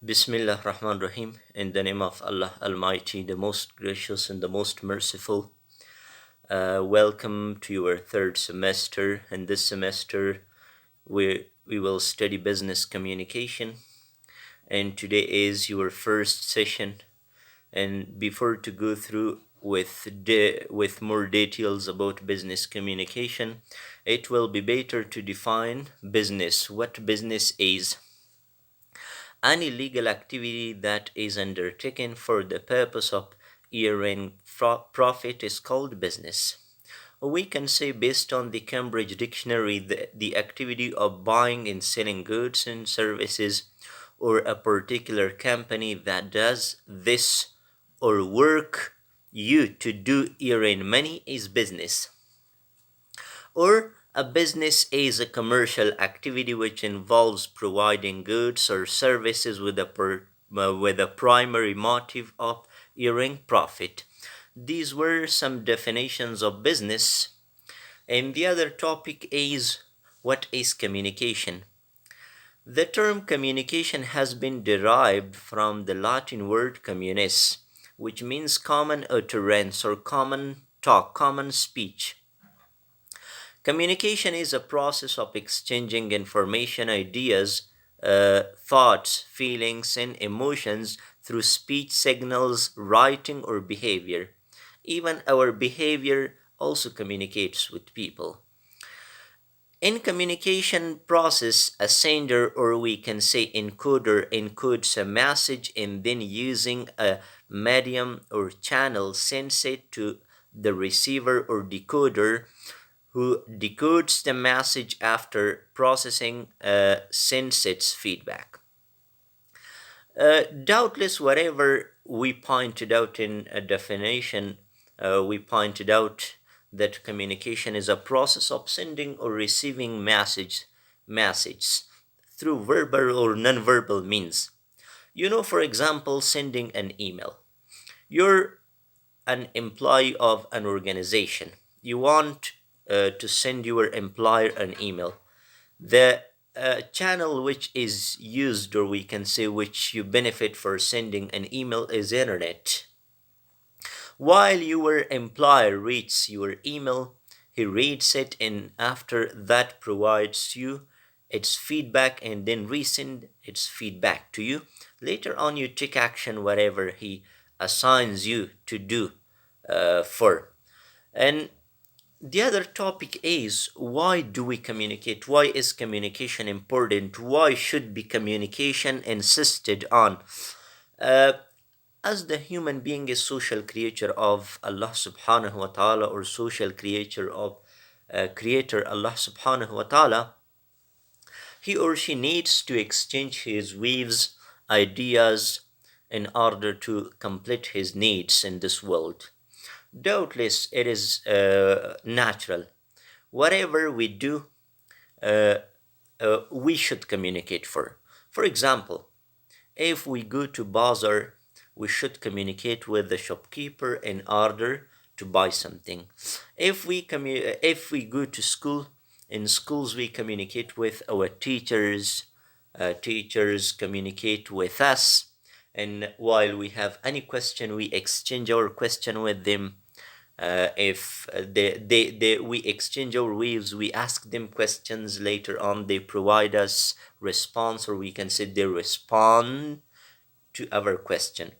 Bismillah Rahman Rahim, in the name of Allah Almighty, the most gracious and the most merciful. Welcome to your third semester. In this semester, we will study business communication, and today is your first session. And before to go through with more details about business communication, it will be better to define business. What business is? Any legal activity that is undertaken for the purpose of earning profit is called business. We can say, based on the Cambridge Dictionary, the activity of buying and selling goods and services, or a particular company that does this or work you to do earn money is business. Or a business is a commercial activity which involves providing goods or services with a primary motive of earning profit. These were some definitions of business. And the other topic is, what is communication? The term communication has been derived from the Latin word communis, which means common utterance or common talk, common speech. Communication is a process of exchanging information, ideas, thoughts, feelings, and emotions through speech signals, writing, or behavior. Even our behavior also communicates with people. In communication process, a sender, or we can say encoder, encodes a message and then using a medium or channel sends it to the receiver or decoder, who decodes the message after processing, sends its feedback. Doubtless, whatever we pointed out in a definition, we pointed out that communication is a process of sending or receiving messages through verbal or non-verbal means. For example, sending an email. You're an employee of an organization. You want to send your employer an email. The channel which is used, or we can say which you benefit for sending an email, is internet. While your employer reads your email, he reads it and after that provides you its feedback and then resend its feedback to you. Later on, you take action whatever he assigns you to do for. And the other topic is, why do we communicate? Why is communication important? Why should be communication insisted on? Uh, as the human being is social creature of Allah subhanahu wa ta'ala, or social creature of creator Allah subhanahu wa ta'ala, he or she needs to exchange his views, ideas, in order to complete his needs in this world. Doubtless, it is natural. Whatever we do, uh, we should communicate for. For example, if we go to bazaar, we should communicate with the shopkeeper in order to buy something. If we go to school, in schools we communicate with our teachers. Teachers communicate with us, and while we have any question, we exchange our question with them. If we exchange our views, we ask them questions. Later on, they provide us response, or we can say they respond to our question.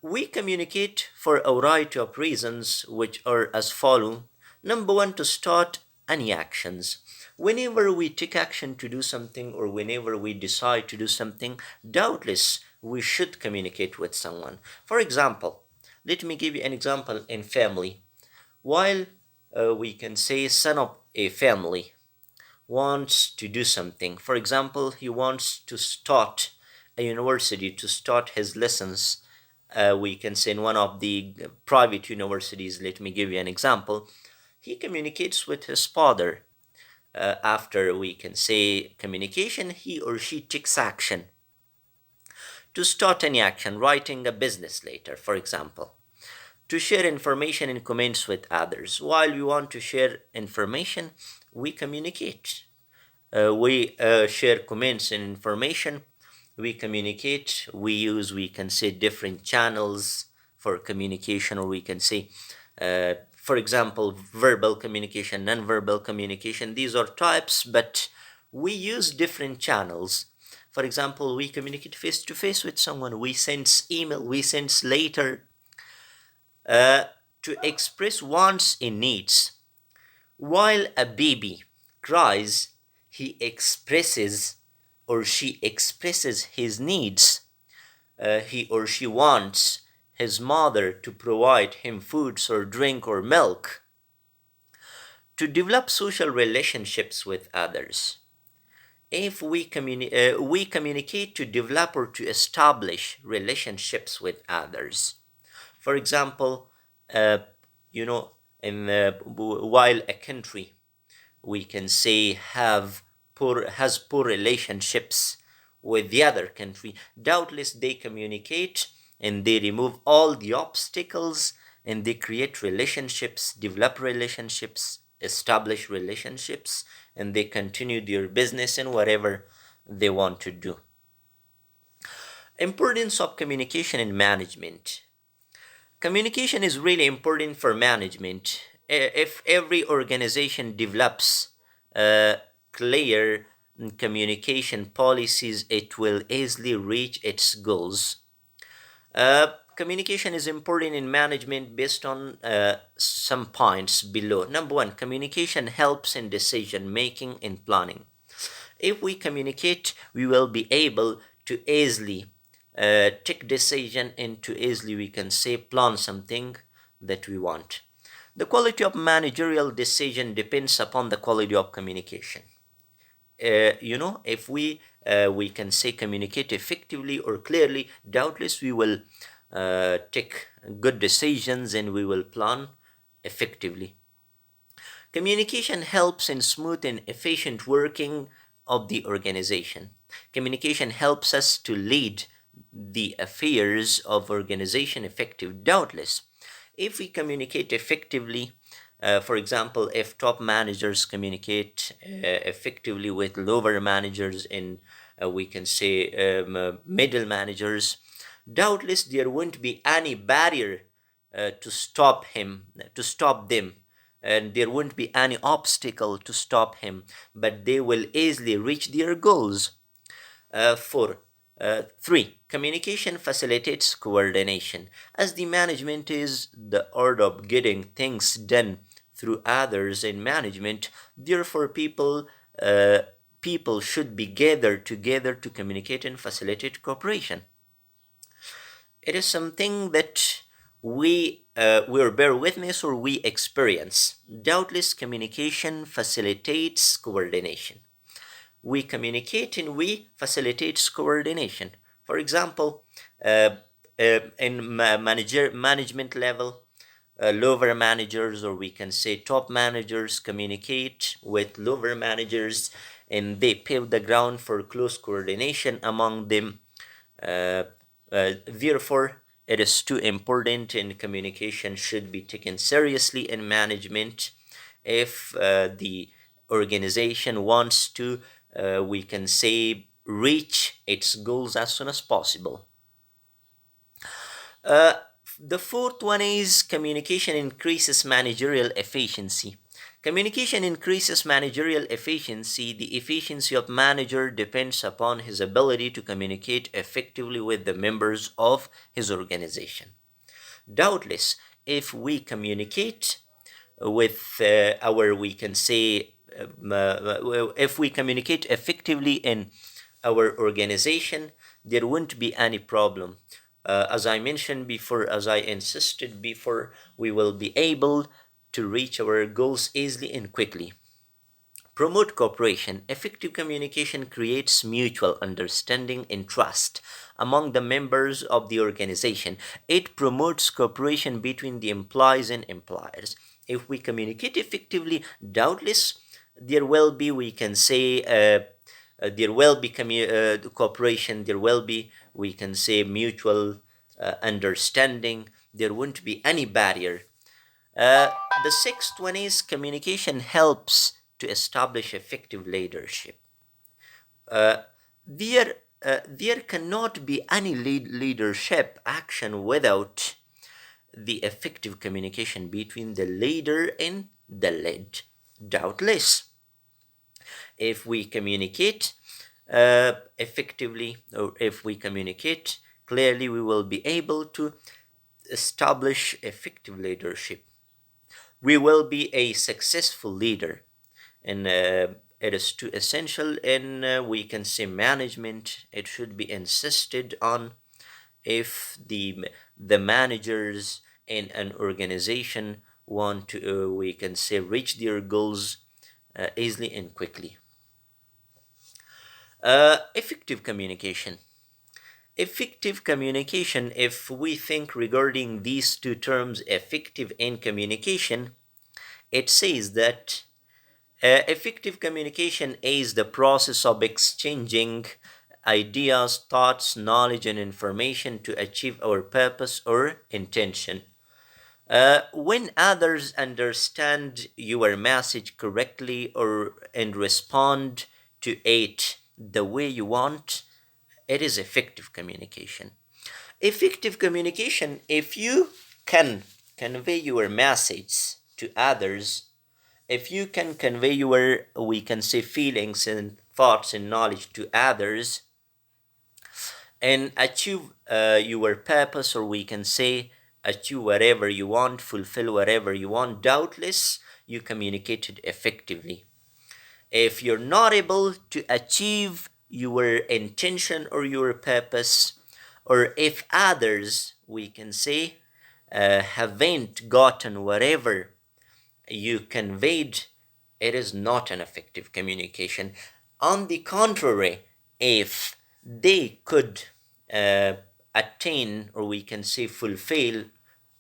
We communicate for a variety of reasons, which are as follow. Number one, to start any actions. Whenever we take action to do something, or whenever we decide to do something, doubtless we should communicate with someone. For example, let me give you an example in family. While we can say son of a family wants to do something. For example, he wants to start a university, to start his lessons. We can say in one of the private universities. Let me give you an example. He communicates with his father. After, we can say, communication, he or she takes action to start any action, writing a business later, for example. To share information and comments with others. While we want to share information, we communicate. We share comments and information we communicate, we can say different channels for communication, or we can say, for example, verbal communication, non-verbal communication. These are types, but we use different channels. For example, we communicate face to face with someone, we send email, we send later, uh, to express wants and needs. While a baby cries, he expresses or she expresses his needs. He or she wants his mother to provide him foods or drink or milk. To develop social relationships with others. If we communicate to develop or to establish relationships with others. For example, uh, you know, while a country, we can say, has poor relationships with the other country, doubtless they communicate and they remove all the obstacles, and they create relationships, develop relationships, establish relationships, and they continue their business and whatever they want to do. Importance of communication in management. Communication is really important for management. If every organization develops clear communication policies, it will easily reach its goals. Communication is important in management based on some points below. Number one, communication helps in decision making and planning. If we communicate, we will be able to easily take decision, and to easily, we can say, plan something that we want. The quality of managerial decision depends upon the quality of communication. If we can say communicate effectively or clearly, doubtless we will take good decisions and we will plan effectively. Communication helps in smooth and efficient working of the organization. Communication helps us to lead the affairs of organization effective, doubtless. If we communicate effectively, for example, if top managers communicate effectively with lower managers, and we can say middle managers, doubtless there won't be any barrier to stop them, and there won't be any obstacle to stop him, but they will easily reach their goals. Four. Three, communication facilitates coordination. As the management is the art of getting things done through others in management, therefore people should be gathered together to communicate and facilitate cooperation. It is something that we bear witness or we experience. Doubtless, communication facilitates coordination. We communicate and we facilitate coordination. For example, in management level, lower managers, or we can say top managers, communicate with lower managers, and they pave the ground for close coordination among them. uh, Therefore, it is too important, and communication should be taken seriously in management if the organization wants to, we can say, reach its goals as soon as possible. Uh, the fourth one is communication increases managerial efficiency. Communication increases managerial efficiency. The efficiency of manager depends upon his ability to communicate effectively with the members of his organization. Doubtless, if we communicate with our, we can say, if we communicate effectively in our organization, there won't be any problem. As I mentioned before, as I insisted before, we will be able to reach our goals easily and quickly. Promote cooperation. Effective communication creates mutual understanding and trust among the members of the organization. It promotes cooperation between the employees and employers. If we communicate effectively, doubtless there will be, we can say, there will be cooperation, there will be, we can say, mutual understanding. There won't be any barrier. uh, the sixth one is communication helps to establish effective leadership. Uh, there there cannot be any leadership action without the effective communication between the leader and the led. Doubtless, if we communicate effectively, or if we communicate clearly, we will be able to establish effective leadership. We will be a successful leader, and it is too essential in, we can say, management. It should be insisted on if the managers in an organization want to, we can say, reach their goals easily and quickly. Effective communication. Effective communication, if we think regarding these two terms, effective and communication, it says that effective communication is the process of exchanging ideas, thoughts, knowledge, and information to achieve our purpose or intention. When others understand your message correctly or and respond to it the way you want, it is effective communication. Effective communication, if you can convey your message to others, if you can convey your, we can say, feelings and thoughts and knowledge to others and achieve your purpose, or we can say achieve whatever you want, fulfill whatever you want, doubtless you communicated effectively. If you're not able to achieve your intention or your purpose, or if others, we can say, haven't gotten whatever you conveyed, it is not an effective communication. On the contrary, if they could uh, attain, or we can say fulfill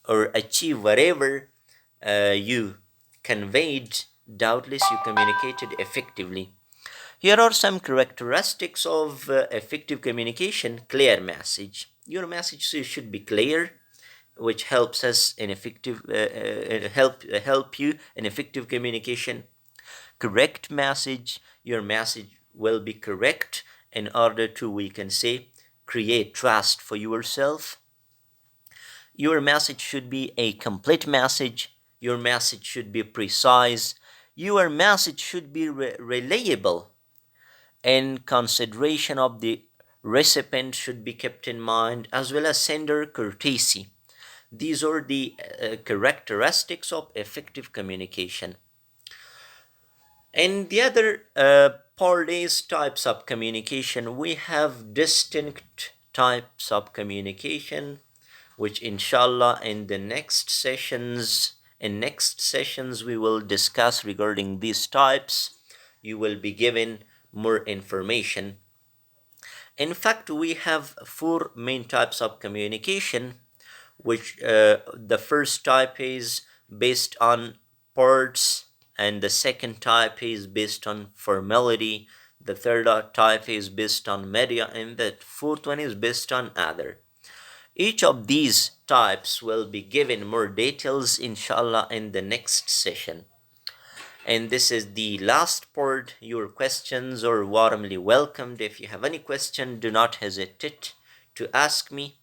or achieve whatever you conveyed, doubtless you communicated effectively. Here are some characteristics of effective communication. Clear message. Your message should be clear, which helps us in effective help you in effective communication. Correct message. Your message will be correct in order to, we can say, create trust for yourself. Your message should be a complete message. Your message should be precise. Your message should be reliable, and consideration of the recipient should be kept in mind, as well as sender courtesy. These are the characteristics of effective communication. And the other part is types of communication. We have distinct types of communication, which inshallah in next sessions we will discuss regarding these types. You will be given more information. In fact, we have four main types of communication, which the first type is based on parts, and the second type is based on formality, the third type is based on media, and the fourth one is based on other. Each of these types will be given more details inshallah in the next session. And this is the last part. Your questions are warmly welcomed. If you have any question, do not hesitate to ask me.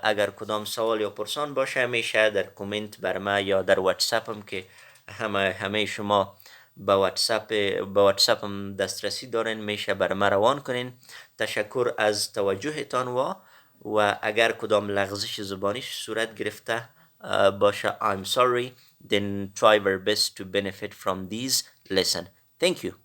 اگر کدام سوال یا پرسان باشه همیشه در کومنت بر ما یا در واتساپم که همه شما با واتساپم دسترسی دارین، میشه بر ما روان کنین. تشکر از توجهتان و اگر کدام لغزش زبانیش صورت گرفته باشه I'm sorry, then try our best to benefit from these lesson. Thank you.